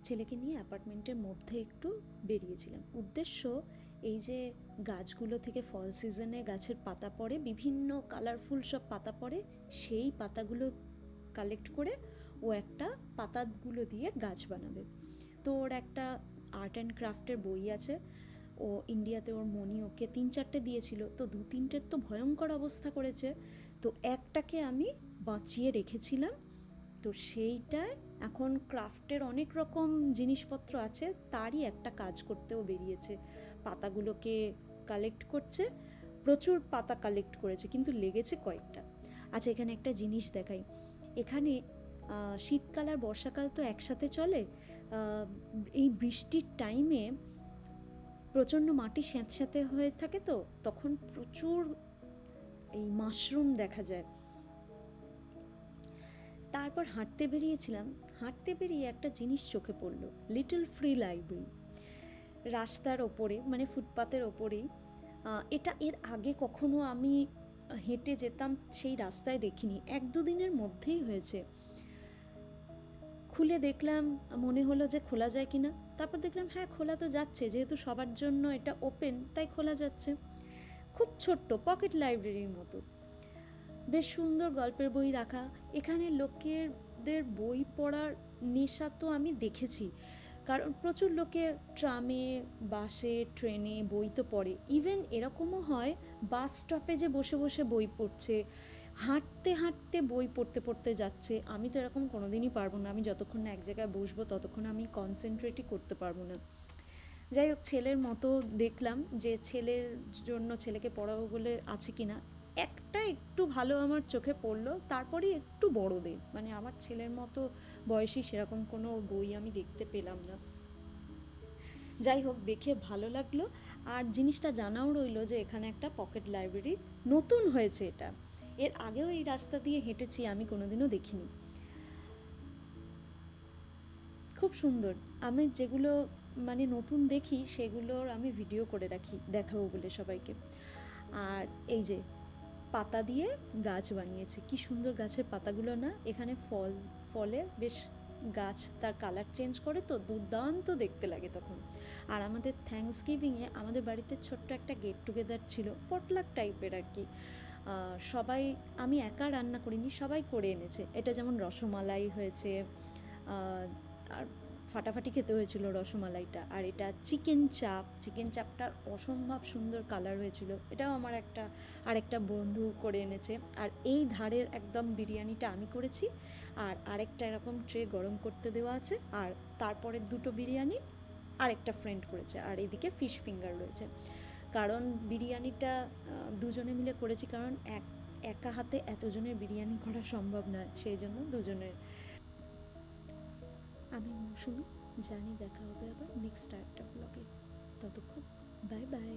ছেলেকে নিয়ে অ্যাপার্টমেন্টের মধ্যে একটু বেরিয়েছিলাম। উদ্দেশ্য এই যে গাছগুলো থেকে ফল সিজনে গাছের পাতা পড়ে, বিভিন্ন কালারফুল সব পাতা পড়ে, সেই পাতাগুলো কালেক্ট করে ও একটা পাতাগুলো দিয়ে গাছ বানাবে। তো ওর একটা আর্ট অ্যান্ড ক্রাফটের বই আছে, ও ইন্ডিয়াতে ওর মনি ওকে 3-4টে দিয়েছিল, তো 2-3টের তো ভয়ঙ্কর অবস্থা করেছে, তো একটাকে আমি বাঁচিয়ে রেখেছিলাম। তো সেইটায় এখন ক্রাফটের অনেক রকম জিনিসপত্র আছে, তারই একটা কাজ করতেও বেরিয়েছে। পাতাগুলোকে কালেক্ট করছে, প্রচুর পাতা কালেক্ট করেছে, কিন্তু লেগেছে কয়েকটা। আচ্ছা, এখানে একটা জিনিস দেখাই। এখানে শীতকাল আর বর্ষাকাল তো একসাথে চলে। এই বৃষ্টির টাইমে প্রচণ্ড মাটি স্যাঁতস্যাঁতে হয়ে থাকে, তো তখন প্রচুর এই মাশরুম দেখা যায়। তারপর হাঁটতে বেরিয়েছিলাম, হাঁটতে বেরিয়ে একটা জিনিস চোখে পড়লো, লিটল ফ্রি লাইব্রেরি। রাস্তার ওপরে, মানে ফুটপাতের ওপরেই। এটা এর আগে কখনো আমি হেঁটে যেতাম সেই রাস্তায় দেখিনি, 1-2 দিনের মধ্যেই হয়েছে। খুলে দেখলাম, মনে হলো যে খোলা যায় কিনা, তারপর দেখলাম হ্যাঁ খোলা তো যাচ্ছে, যেহেতু সবার জন্য এটা ওপেন তাই খোলা যাচ্ছে। খুব ছোট্ট পকেট লাইব্রেরির মতো, বেশ সুন্দর গল্পের বই রাখা। এখানে লোকেদের বই পড়ার নেশা তো আমি দেখেছি, কারণ প্রচুর লোকে ট্রামে, বাসে, ট্রেনে বই তো পড়ে। ইভেন এরকমও হয় বাস স্টপেজে বসে বসে বই পড়ছে, হাঁটতে হাঁটতে বই পড়তে পড়তে যাচ্ছে। আমি তো এরকম কোনোদিনই পারবো না, আমি যতক্ষণ না এক জায়গায় বসবো ততক্ষণ আমি কনসেন্ট্রেটই করতে পারবো না। যাই হোক, ছেলের মতো দেখলাম যে ছেলের জন্য, ছেলেকে পড়াবো বলে আছে কিনা। একটা একটু ভালো আমার চোখে পড়লো, তারপরে একটু বড়দের, মানে আমার ছেলের মতো বয়সী সেরকম কোনো বই আমি দেখতে পেলাম না। যাই হোক, দেখে ভালো লাগলো। আর জিনিসটা জানাও রইলো যে এখানে একটা পকেট লাইব্রেরি নতুন হয়েছে। এটা এর আগেও এই রাস্তা দিয়ে হেঁটেছি, আমি কোনোদিনও দেখিনি। খুব সুন্দর। আমি যেগুলো মানে নতুন দেখি সেগুলোর আমি ভিডিও করে রাখি, দেখাবো বলে সবাইকে। আর এই যে পাতা দিয়ে গাছ বানিয়েছে, কি সুন্দর গাছের পাতাগুলো না। এখানে ফলে বেশ গাছ তার কালার চেঞ্জ করে, তো দুর্দান্ত দেখতে লাগে তখন। আর আমাদের থ্যাঙ্কসগিভিংয়ে আমাদের বাড়িতে ছোট্ট একটা গেট টুগেদার ছিল, পটলাক টাইপের আর কি। সবাই, আমি একা রান্না করিনি, সবাই করে এনেছে। এটা যেমন রসমালাই হয়েছে, আর ফাটাফাটি খেতে হয়েছিল রসমালাইটা। আর এটা চিকেন চাপটার অসম্ভব সুন্দর কালার হয়েছিল, এটাও আমার আরেকটা বন্ধু করে এনেছে। আর এই ধারের একদম বিরিয়ানিটা আমি করেছি, আর আরেকটা এরকম ট্রে গরম করতে দেওয়া আছে, আর তারপরে 2টো বিরিয়ানি আরেকটা ফ্রেন্ড করেছে, আর এদিকে ফিশ ফিঙ্গার রয়েছে। কারণ বিরিয়ানিটা দুজনে মিলে করেছি, কারণ একা হাতে এতজনের বিরিয়ানি করা সম্ভব নয়, সেই জন্য দুজনের। আমি মৌসুমি, জানি দেখা হবে আবার নেক্সট আরেকটা ব্লগে। ততক্ষণ বাই বাই।